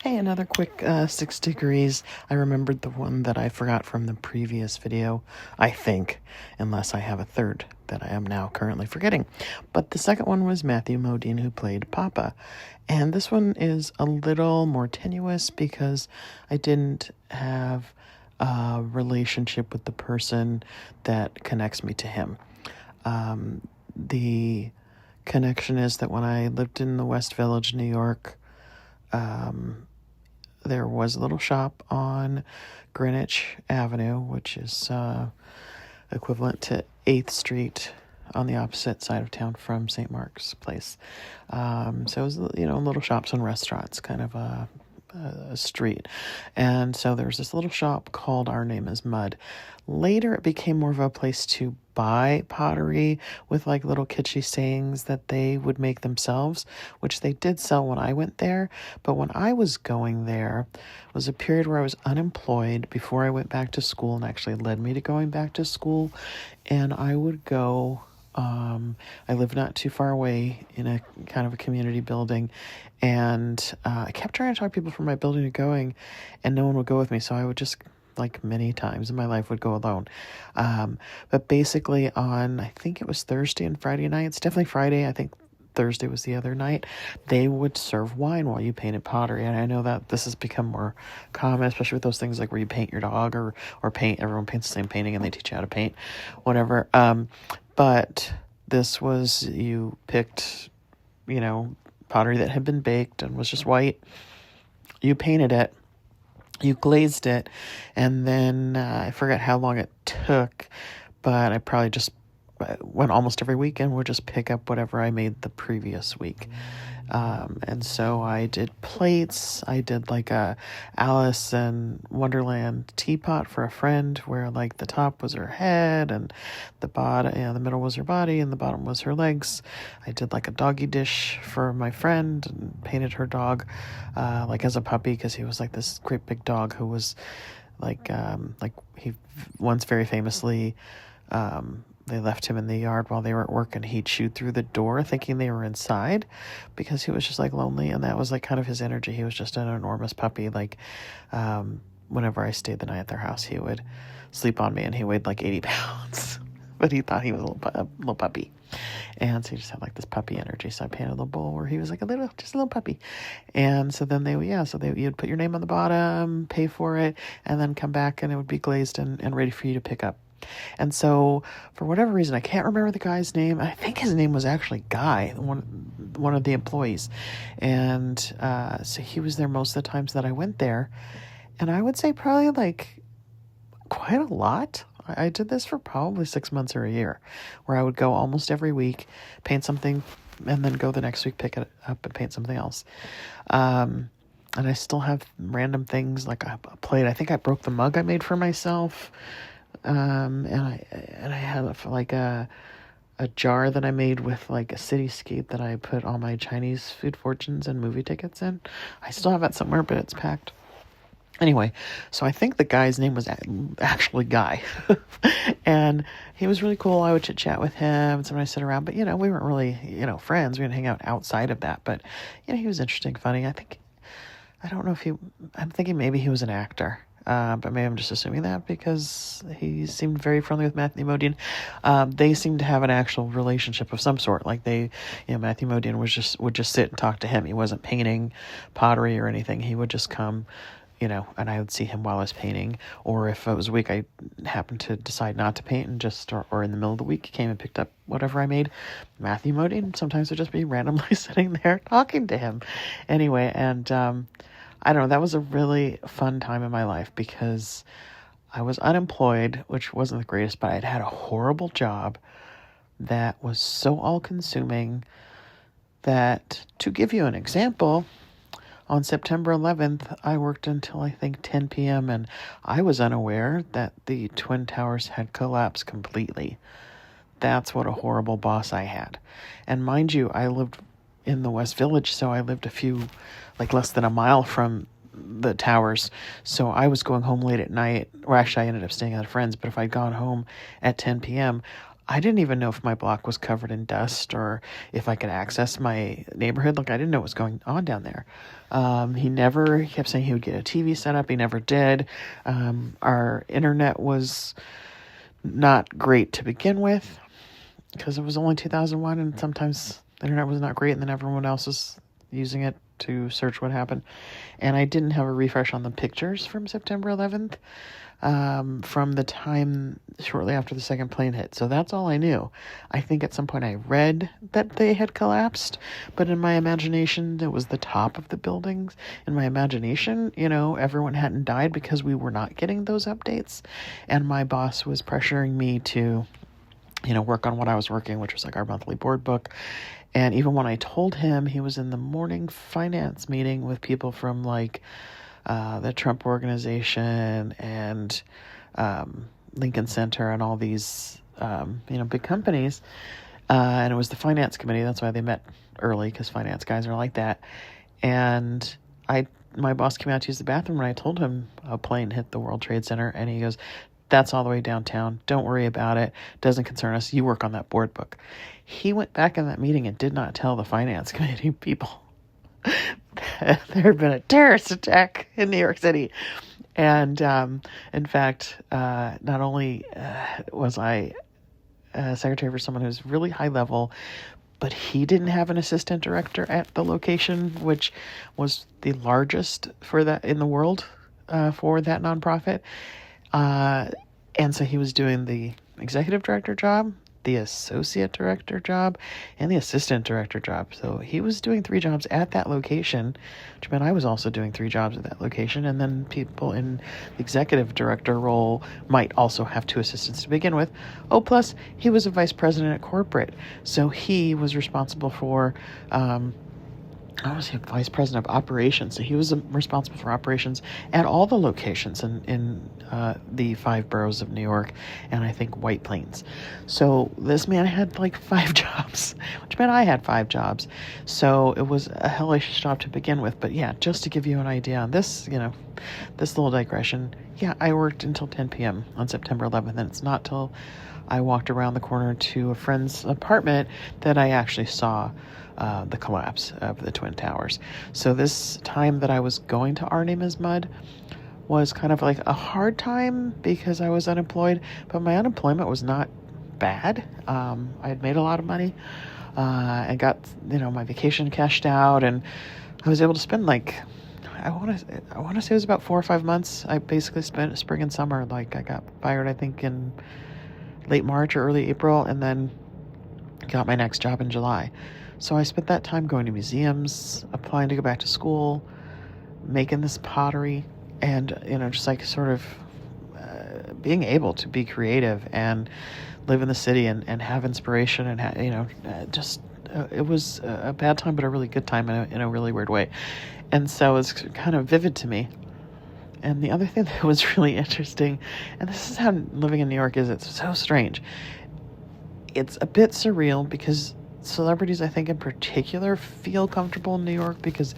Hey, another quick 6 degrees. I remembered the one that I forgot from the previous video, I think, unless I have a third that I am now currently forgetting. But the second one was Matthew Modine, who played Papa. And this one is a little more tenuous because I didn't have a relationship with the person that connects me to him. The connection is that when I lived in the West Village, New York, there was a little shop on Greenwich Avenue, which is equivalent to 8th Street on the opposite side of town from St. Mark's Place. So it was, little shops and restaurants, kind of a street. And so there was this little shop called Our Name is Mud. Later, it became more of a place to buy pottery with like little kitschy sayings that they would make themselves, which they did sell when I went there. But when I was going there, was a period where I was unemployed before I went back to school, and actually led me to going back to school. And I would go, I lived not too far away in a kind of a community building, and I kept trying to talk people from my building to going, and no one would go with me. So I would just, like many times in my life, would go alone. But basically on, I think it was Thursday and Friday nights, definitely Friday, I think Thursday was the other night, they would serve wine while you painted pottery. And I know that this has become more common, especially with those things like where you paint your dog or paint, everyone paints the same painting and they teach you how to paint, whatever. But this was, you picked, pottery that had been baked and was just white. You painted it, you glazed it, and then I forget how long it took, but I probably just went almost every weekend, would just pick up whatever I made the previous week. And so I did plates. I did like a Alice in Wonderland teapot for a friend where like the top was her head and the bottom, the middle was her body and the bottom was her legs. I did like a doggy dish for my friend and painted her dog like as a puppy, because he was like this great big dog who was like he once very famously, they left him in the yard while they were at work, and he chewed through the door thinking they were inside because he was just like lonely. And that was like kind of his energy. He was just an enormous puppy. Like, whenever I stayed the night at their house, he would sleep on me, and he weighed like 80 pounds, but he thought he was a little puppy. And so he just had like this puppy energy. So I painted a little bowl where he was like just a little puppy. And so then you'd put your name on the bottom, pay for it, and then come back and it would be glazed and ready for you to pick up. And so, for whatever reason, I can't remember the guy's name. I think his name was actually Guy, one of the employees. And so he was there most of the times that I went there. And I would say probably like quite a lot. I did this for probably 6 months or a year, where I would go almost every week, paint something, and then go the next week, pick it up and paint something else. And I still have random things like a plate. I think I broke the mug I made for myself. And I had like a jar that I made with like a cityscape that I put all my Chinese food fortunes and movie tickets in. I still have that somewhere, but it's packed. Anyway, so I think the guy's name was actually Guy. And he was really cool. I would chit chat with him and sometimes sit around, but we weren't really, friends. We didn't hang out outside of that, but he was interesting, funny. I'm thinking maybe he was an actor. But maybe I'm just assuming that because he seemed very friendly with Matthew Modine. They seemed to have an actual relationship of some sort. Like Matthew Modine would just sit and talk to him. He wasn't painting pottery or anything. He would just come, and I would see him while I was painting. Or if it was a week I happened to decide not to paint and or in the middle of the week he came and picked up whatever I made, Matthew Modine sometimes would just be randomly sitting there talking to him. Anyway, and I don't know, that was a really fun time in my life because I was unemployed, which wasn't the greatest, but I'd had a horrible job that was so all-consuming that, to give you an example, on September 11th, I worked until I think 10 p.m., and I was unaware that the Twin Towers had collapsed completely. That's what a horrible boss I had. And mind you, I lived in the West Village, so I lived less than a mile from the towers. So I was going home late at night, or actually I ended up staying at a friend's, but if I'd gone home at 10 p.m., I didn't even know if my block was covered in dust or if I could access my neighborhood. Like, I didn't know what was going on down there. He kept saying he would get a TV set up. He never did. Our internet was not great to begin with because it was only 2001, and sometimes the internet was not great, and then everyone else was using it to search what happened. And I didn't have a refresh on the pictures from September 11th. From the time shortly after the second plane hit. So that's all I knew. I think at some point I read that they had collapsed, but in my imagination, it was the top of the buildings. In my imagination, everyone hadn't died because we were not getting those updates. And my boss was pressuring me to, work on what I was working, which was like our monthly board book. And even when I told him, he was in the morning finance meeting with people from the Trump Organization and Lincoln Center and all these, big companies. And it was the finance committee. That's why they met early, because finance guys are like that. And my boss came out to use the bathroom, and I told him a plane hit the World Trade Center. And he goes, "That's all the way downtown. Don't worry about it. Doesn't concern us. You work on that board book." He went back in that meeting and did not tell the finance committee people there had been a terrorist attack in New York City. And in fact, not only was I secretary for someone who's really high level, but he didn't have an assistant director at the location, which was the largest for that in the world for that nonprofit. And so he was doing the executive director job, the associate director job, and the assistant director job. So he was doing 3 jobs at that location, which meant I was also doing 3 jobs at that location. And then people in the executive director role might also have 2 assistants to begin with. Oh, plus he was a vice president at corporate. So he was responsible for, I was vice president of operations. So he was responsible for operations at all the locations in the 5 boroughs of New York, and I think White Plains. So this man had 5 jobs, which meant I had 5 jobs. So it was a hellish job to begin with. But yeah, just to give you an idea on this, this little digression. Yeah, I worked until 10 p.m. on September 11th, and it's not till I walked around the corner to a friend's apartment that I actually saw the collapse of the Twin Towers. So this time that I was going to Our Name is Mud was kind of like a hard time because I was unemployed, but my unemployment was not bad. I had made a lot of money and got, my vacation cashed out, and I was able to spend I want to say it was about 4 or 5 months. I basically spent spring and summer. I got fired, I think, in late March or early April, and then got my next job in July. So I spent that time going to museums, applying to go back to school, making this pottery, and, just sort of being able to be creative and live in the city and have inspiration and, it was a bad time, but a really good time in a really weird way. And so it's kind of vivid to me. And the other thing that was really interesting, and this is how living in New York is, it's so strange. It's a bit surreal because celebrities, I think in particular, feel comfortable in New York because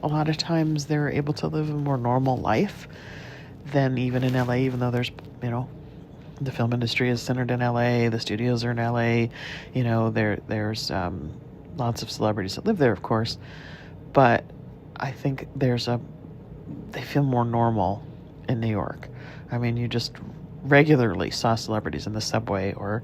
a lot of times they're able to live a more normal life than even in LA, even though there's, the film industry is centered in LA, the studios are in LA, there's lots of celebrities that live there, of course, but I think they feel more normal in New York. I mean, you just regularly saw celebrities in the subway or,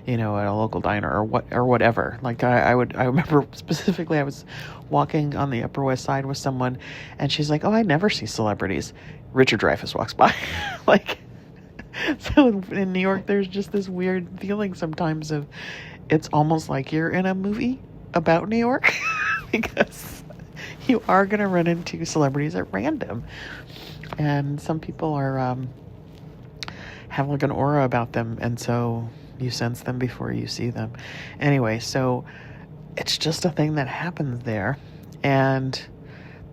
at a local diner or whatever. I remember specifically I was walking on the Upper West Side with someone, and she's like, "Oh, I never see celebrities." Richard Dreyfuss walks by. So in New York, there's just this weird feeling sometimes of it's almost like you're in a movie about New York because you are going to run into celebrities at random. And some people are have an aura about them, and so you sense them before you see them. Anyway, so it's just a thing that happens there. And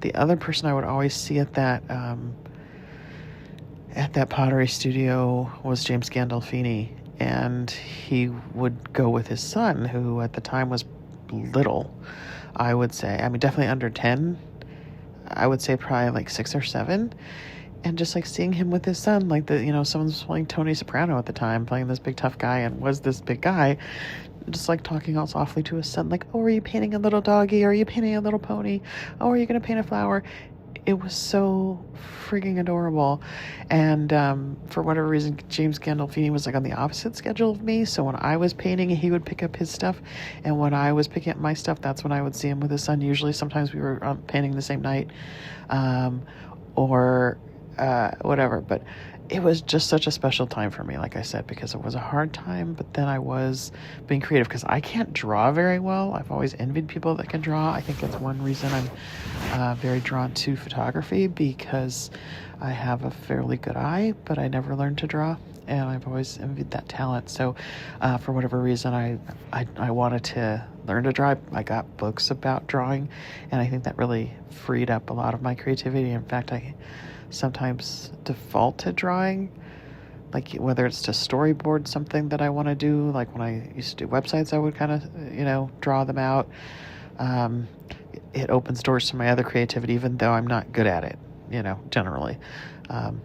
the other person I would always see at that pottery studio was James Gandolfini, and he would go with his son, who at the time was little, I would say. I mean, definitely under 10. I would say probably 6 or 7. And just like seeing him with his son, like someone was playing Tony Soprano at the time, playing this big tough guy, and was this big guy, just like talking all softly to his son, like, oh, are you painting a little doggy? Are you painting a little pony? Oh, are you going to paint a flower? It was so freaking adorable. And for whatever reason, James Gandolfini was like on the opposite schedule of me. So when I was painting, he would pick up his stuff. And when I was picking up my stuff, that's when I would see him with his son. Usually, sometimes we were painting the same night or whatever. But it was just such a special time for me, like I said, because it was a hard time, but then I was being creative because I can't draw very well. I've always envied people that can draw. I think that's one reason I'm very drawn to photography, because I have a fairly good eye, but I never learned to draw, and I've always envied that talent. So for whatever reason, I wanted to learn to draw. I got books about drawing, and I think that really freed up a lot of my creativity. In fact, I sometimes default to drawing, like whether it's to storyboard something that I want to do. Like when I used to do websites, I would kind of, draw them out. It opens doors to my other creativity, even though I'm not good at it, generally. And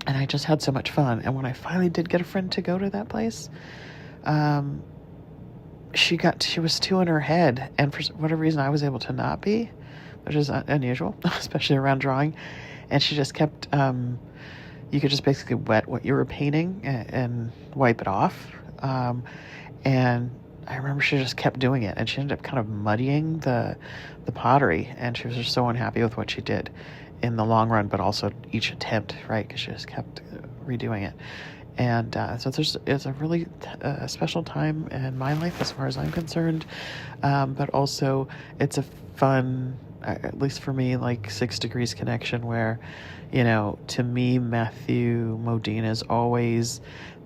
I just had so much fun. And when I finally did get a friend to go to that place, she was too in her head. And for whatever reason, I was able to not be, which is unusual, especially around drawing. And she just kept, you could just basically wet what you were painting and wipe it off. And I remember she just kept doing it, and she ended up kind of muddying the pottery, and she was just so unhappy with what she did in the long run, but also each attempt, right? Because she just kept redoing it. And so it's a really special time in my life as far as I'm concerned. But also it's a fun, at least for me, like 6 Degrees connection where, to me, Matthew Modine is always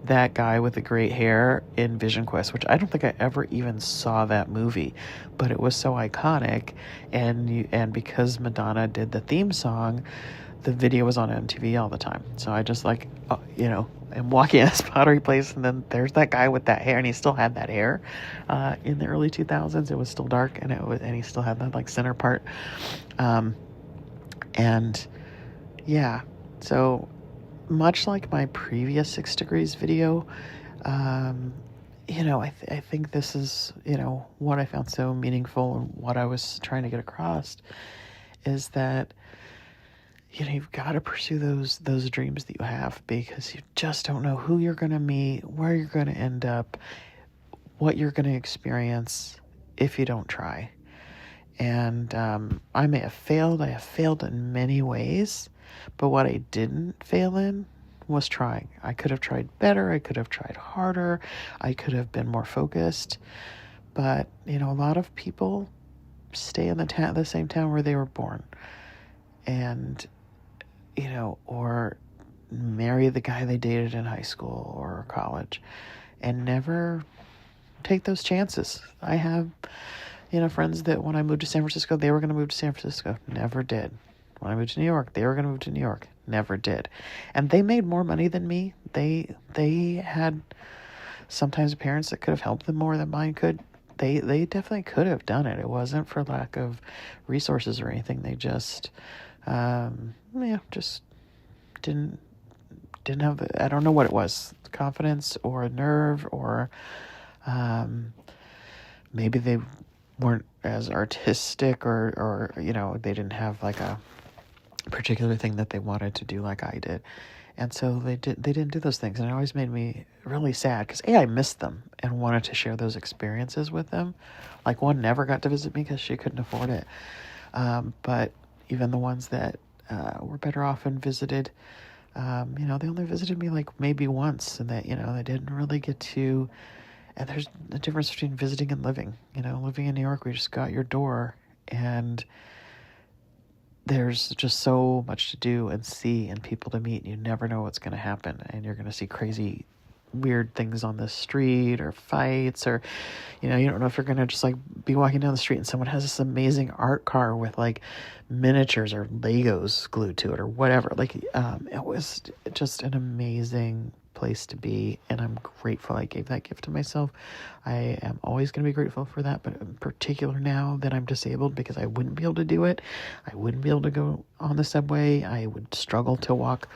that guy with the great hair in Vision Quest, which I don't think I ever even saw that movie, but it was so iconic. And because Madonna did the theme song, the video was on MTV all the time. So I just am walking in this pottery place, and then there's that guy with that hair, and he still had that hair in the early 2000s. It was still dark, and he still had that like center part. And yeah, so much like my previous 6 Degrees video, I think this is, what I found so meaningful, and what I was trying to get across is that, you've got to pursue those dreams that you have, because you just don't know who you're going to meet, where you're going to end up, what you're going to experience if you don't try. And I may have failed. I have failed in many ways, but what I didn't fail in was trying. I could have tried better. I could have tried harder. I could have been more focused. But, a lot of people stay in the same town where they were born. And or marry the guy they dated in high school or college, and never take those chances. I have, friends that when I moved to San Francisco, they were going to move to San Francisco. Never did. When I moved to New York, they were going to move to New York. Never did. And they made more money than me. They had sometimes parents that could have helped them more than mine could. They definitely could have done it. It wasn't for lack of resources or anything. They just just didn't have I don't know what it was, confidence or nerve, or maybe they weren't as artistic, or they didn't have like a particular thing that they wanted to do like I did. And so they didn't do those things, and it always made me really sad, because I missed them and wanted to share those experiences with them. Like, one never got to visit me because she couldn't afford it, but even the ones that were better off and visited, they only visited me like maybe once, and that they didn't really get to. And there's a difference between visiting and living. Living in New York, we just got your door, and there's just so much to do and see and people to meet. You never know what's going to happen, and you're going to see crazy, weird things on the street, or fights, or you don't know if you're going to just like be walking down the street and someone has this amazing art car with like miniatures or Legos glued to it or whatever. Like it was just an amazing place to be, and I'm grateful I gave that gift to myself. I am always going to be grateful for that, but in particular now that I'm disabled, because I wouldn't be able to do it. I wouldn't be able to go on the subway. I would struggle to walk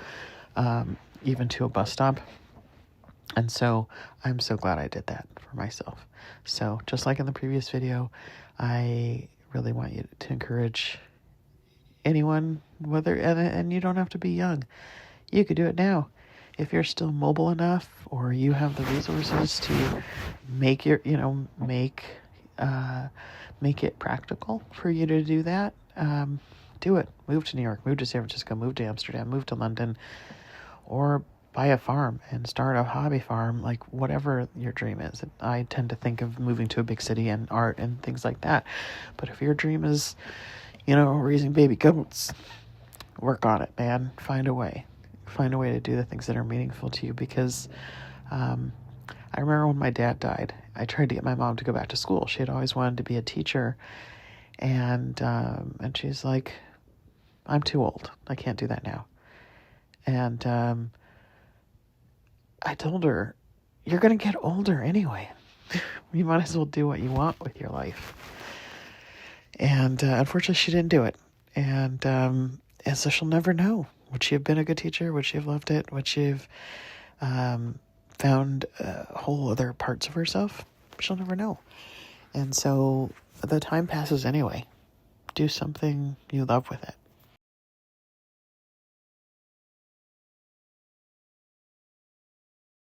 even to a bus stop. And so I'm so glad I did that for myself. So just like in the previous video, I really want you to encourage anyone, whether, and you don't have to be young. You could do it now. If you're still mobile enough, or you have the resources to make make it practical for you to do that, do it. Move to New York, move to San Francisco, move to Amsterdam, move to London, or buy a farm and start a hobby farm, like whatever your dream is. I tend to think of moving to a big city and art and things like that. But if your dream is, raising baby goats, work on it, man. Find a way to do the things that are meaningful to you, because I remember when my dad died, I tried to get my mom to go back to school. She had always wanted to be a teacher, and she's like, I'm too old. I can't do that now. And I told her, you're going to get older anyway. You might as well do what you want with your life. And unfortunately, she didn't do it. And so she'll never know. Would she have been a good teacher? Would she have loved it? Would she have found whole other parts of herself? She'll never know. And so the time passes anyway. Do something you love with it.